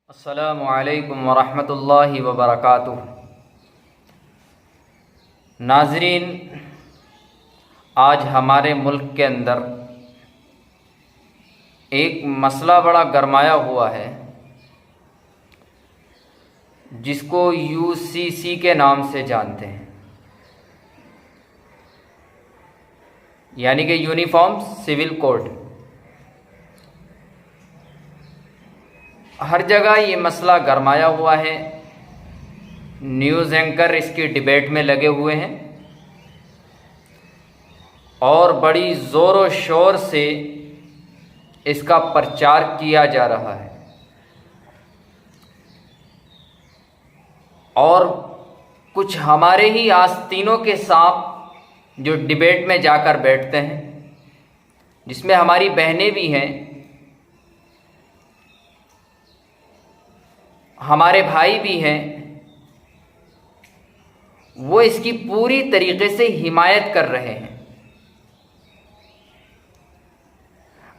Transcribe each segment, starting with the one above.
السلام علیکم ورحمۃ اللہ وبرکاتہ۔ ناظرین، آج ہمارے ملک کے اندر ایک مسئلہ بڑا گرمایا ہوا ہے جس کو UCC کے نام سے جانتے ہیں، یعنی کہ یونیفارم سول کوڈ۔ ہر جگہ یہ مسئلہ گرمایا ہوا ہے، نیوز اینکر اس کی ڈبیٹ میں لگے ہوئے ہیں اور بڑی زور و شور سے اس کا پرچار کیا جا رہا ہے، اور کچھ ہمارے ہی آستینوں کے سانپ جو ڈبیٹ میں جا کر بیٹھتے ہیں، جس میں ہماری بہنیں بھی ہیں، ہمارے بھائی بھی ہیں، وہ اس کی پوری طریقے سے حمایت کر رہے ہیں۔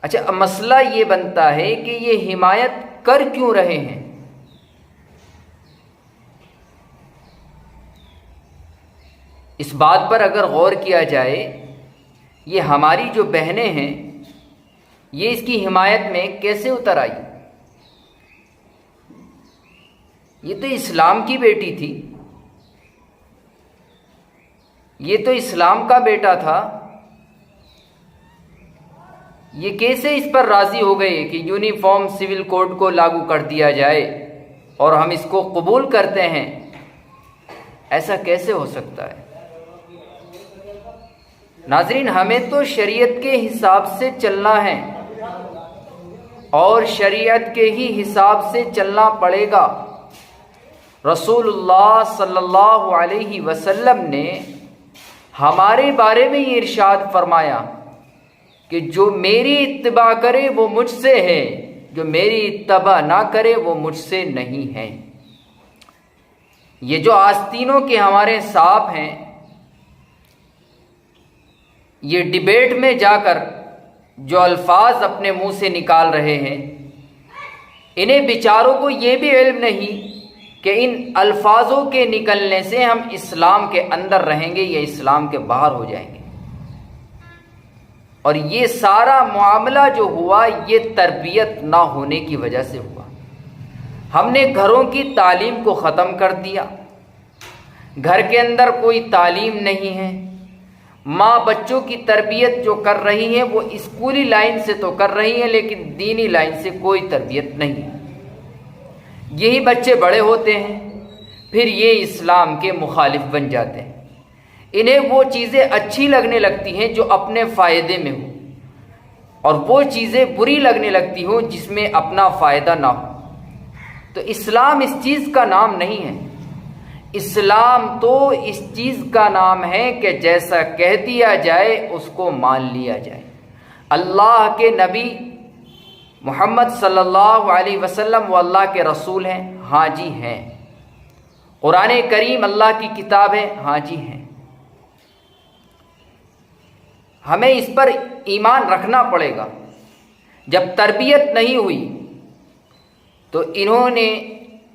اچھا، اب مسئلہ یہ بنتا ہے کہ یہ حمایت کر کیوں رہے ہیں؟ اس بات پر اگر غور کیا جائے، یہ ہماری جو بہنیں ہیں یہ اس کی حمایت میں کیسے اتر آئی؟ یہ تو اسلام کی بیٹی تھی، یہ تو اسلام کا بیٹا تھا، یہ کیسے اس پر راضی ہو گئے کہ یونیفارم سول کوڈ کو لاگو کر دیا جائے اور ہم اس کو قبول کرتے ہیں؟ ایسا کیسے ہو سکتا ہے؟ ناظرین، ہمیں تو شریعت کے حساب سے چلنا ہے اور شریعت کے ہی حساب سے چلنا پڑے گا۔ رسول اللہ صلی اللہ علیہ وسلم نے ہمارے بارے میں یہ ارشاد فرمایا کہ جو میری اتباع کرے وہ مجھ سے ہے، جو میری اتباع نہ کرے وہ مجھ سے نہیں ہے۔ یہ جو آستینوں کے ہمارے سانپ ہیں، یہ ڈبیٹ میں جا کر جو الفاظ اپنے منہ سے نکال رہے ہیں، انہیں بیچاروں کو یہ بھی علم نہیں کہ ان الفاظوں کے نکلنے سے ہم اسلام کے اندر رہیں گے یا اسلام کے باہر ہو جائیں گے۔ اور یہ سارا معاملہ جو ہوا، یہ تربیت نہ ہونے کی وجہ سے ہوا۔ ہم نے گھروں کی تعلیم کو ختم کر دیا، گھر کے اندر کوئی تعلیم نہیں ہے، ماں بچوں کی تربیت جو کر رہی ہے وہ اسکولی لائن سے تو کر رہی ہے، لیکن دینی لائن سے کوئی تربیت نہیں ہے۔ یہی بچے بڑے ہوتے ہیں، پھر یہ اسلام کے مخالف بن جاتے ہیں، انہیں وہ چیزیں اچھی لگنے لگتی ہیں جو اپنے فائدے میں ہوں، اور وہ چیزیں بری لگنے لگتی ہوں جس میں اپنا فائدہ نہ ہو۔ تو اسلام اس چیز کا نام نہیں ہے۔ اسلام تو اس چیز کا نام ہے کہ جیسا کہہ دیا جائے اس کو مان لیا جائے۔ اللہ کے نبی محمد صلی اللہ علیہ وسلم وہ اللہ کے رسول ہیں، ہاں جی ہیں۔ قرآن کریم اللہ کی کتاب ہے، ہاں جی ہیں۔ ہمیں اس پر ایمان رکھنا پڑے گا۔ جب تربیت نہیں ہوئی تو انہوں نے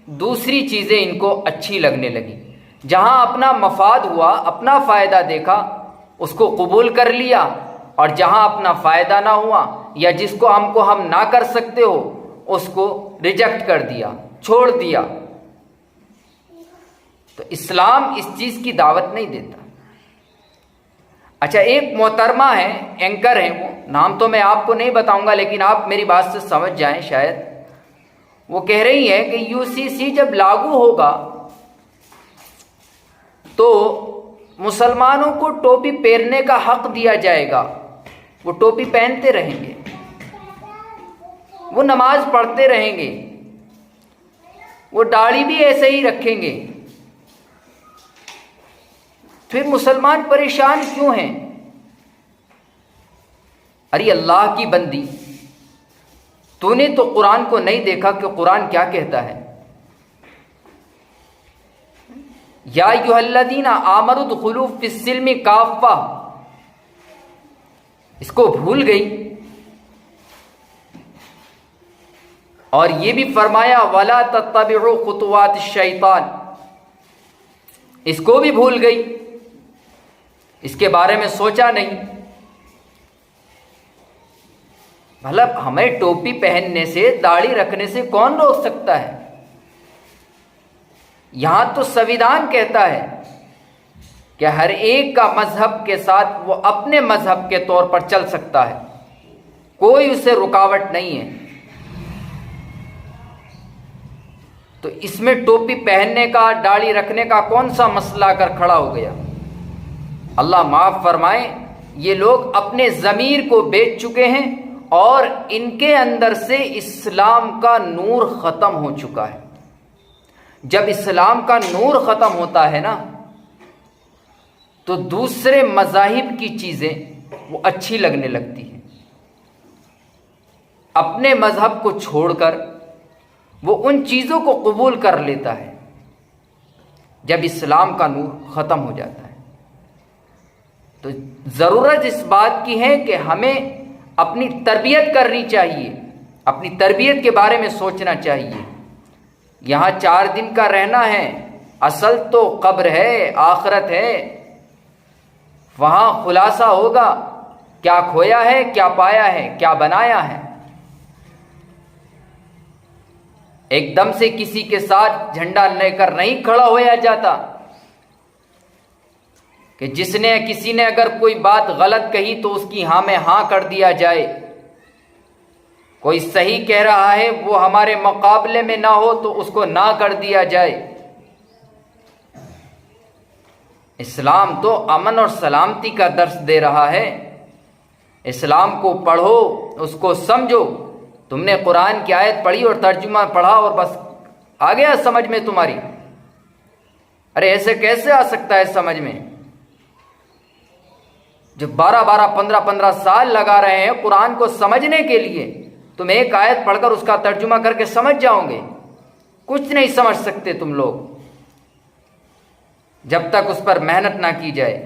دوسری چیزیں ان کو اچھی لگنے لگی، جہاں اپنا مفاد ہوا، اپنا فائدہ دیکھا، اس کو قبول کر لیا، اور جہاں اپنا فائدہ نہ ہوا یا جس کو ہم نہ کر سکتے ہو اس کو ریجیکٹ کر دیا، چھوڑ دیا۔ تو اسلام اس چیز کی دعوت نہیں دیتا۔ اچھا، ایک محترمہ ہے، اینکر ہیں، وہ نام تو میں آپ کو نہیں بتاؤں گا لیکن آپ میری بات سے سمجھ جائیں شاید۔ وہ کہہ رہی ہے کہ UCC جب لاگو ہوگا تو مسلمانوں کو ٹوپی پہننے کا حق دیا جائے گا، وہ ٹوپی پہنتے رہیں گے، وہ نماز پڑھتے رہیں گے، وہ داڑھی بھی ایسے ہی رکھیں گے، پھر مسلمان پریشان کیوں ہیں؟ ارے اللہ کی بندی، تو نے تو قرآن کو نہیں دیکھا کہ قرآن کیا کہتا ہے؟ یا ایھا الذین آمنوا ادخلوا فی السلم کافہ، اس کو بھول گئی؟ اور یہ بھی فرمایا وَلَا تَتَّبِعُوا خُطُوَاتِ الشَّيْطَانِ، اس کو بھی بھول گئی، اس کے بارے میں سوچا نہیں۔ مطلب ہمیں ٹوپی پہننے سے، داڑھی رکھنے سے کون روک سکتا ہے؟ یہاں تو سویدھان کہتا ہے کہ ہر ایک کا مذہب کے ساتھ وہ اپنے مذہب کے طور پر چل سکتا ہے، کوئی اسے رکاوٹ نہیں ہے۔ تو اس میں ٹوپی پہننے کا، داڑھی رکھنے کا کون سا مسئلہ کر کھڑا ہو گیا؟ اللہ معاف فرمائے، یہ لوگ اپنے ضمیر کو بیچ چکے ہیں اور ان کے اندر سے اسلام کا نور ختم ہو چکا ہے۔ جب اسلام کا نور ختم ہوتا ہے نا تو دوسرے مذاہب کی چیزیں وہ اچھی لگنے لگتی ہیں۔ اپنے مذہب کو چھوڑ کر وہ ان چیزوں کو قبول کر لیتا ہے جب اسلام کا نور ختم ہو جاتا ہے۔ تو ضرورت اس بات کی ہے کہ ہمیں اپنی تربیت کرنی چاہیے، اپنی تربیت کے بارے میں سوچنا چاہیے۔ یہاں 4 دن کا رہنا ہے، اصل تو قبر ہے، آخرت ہے، وہاں خلاصہ ہوگا کیا کھویا ہے، کیا پایا ہے، کیا بنایا ہے۔ ایک دم سے کسی کے ساتھ جھنڈا لے کر نہیں کھڑا ہویا جاتا کہ کسی نے اگر کوئی بات غلط کہی تو اس کی ہاں میں ہاں کر دیا جائے، کوئی صحیح کہہ رہا ہے وہ ہمارے مقابلے میں نہ ہو تو اس کو نہ کر دیا جائے۔ اسلام تو امن اور سلامتی کا درس دے رہا ہے۔ اسلام کو پڑھو، اس کو سمجھو۔ تم نے قرآن کی آیت پڑھی اور ترجمہ پڑھا اور بس آ گیا سمجھ میں تمہاری؟ ارے ایسے کیسے آ سکتا ہے سمجھ میں؟ جو 12 15 سال لگا رہے ہیں قرآن کو سمجھنے کے لیے، تم ایک آیت پڑھ کر اس کا ترجمہ کر کے سمجھ جاؤ گے؟ کچھ نہیں سمجھ سکتے تم لوگ جب تک اس پر محنت نہ کی جائے۔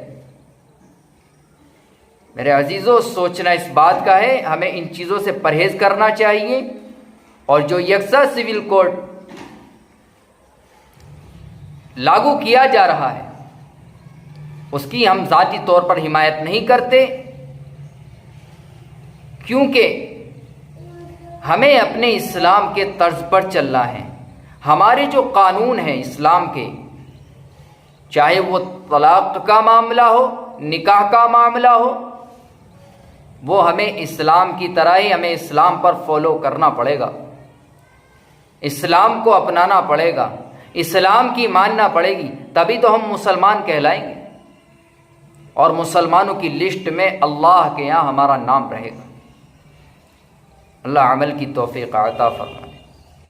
میرے عزیزو، سوچنا اس بات کا ہے، ہمیں ان چیزوں سے پرہیز کرنا چاہیے، اور جو یکساں سول کوڈ لاگو کیا جا رہا ہے اس کی ہم ذاتی طور پر حمایت نہیں کرتے، کیونکہ ہمیں اپنے اسلام کے طرز پر چلنا ہے۔ ہمارے جو قانون ہیں اسلام کے، چاہے وہ طلاق کا معاملہ ہو، نکاح کا معاملہ ہو، وہ ہمیں اسلام کی طرح ہی ہمیں اسلام پر فالو کرنا پڑے گا، اسلام کو اپنانا پڑے گا، اسلام کی ماننا پڑے گی، تبھی تو ہم مسلمان کہلائیں گے، اور مسلمانوں کی لسٹ میں اللہ کے یہاں ہمارا نام رہے گا۔ اللہ عمل کی توفیق عطا فرمائے۔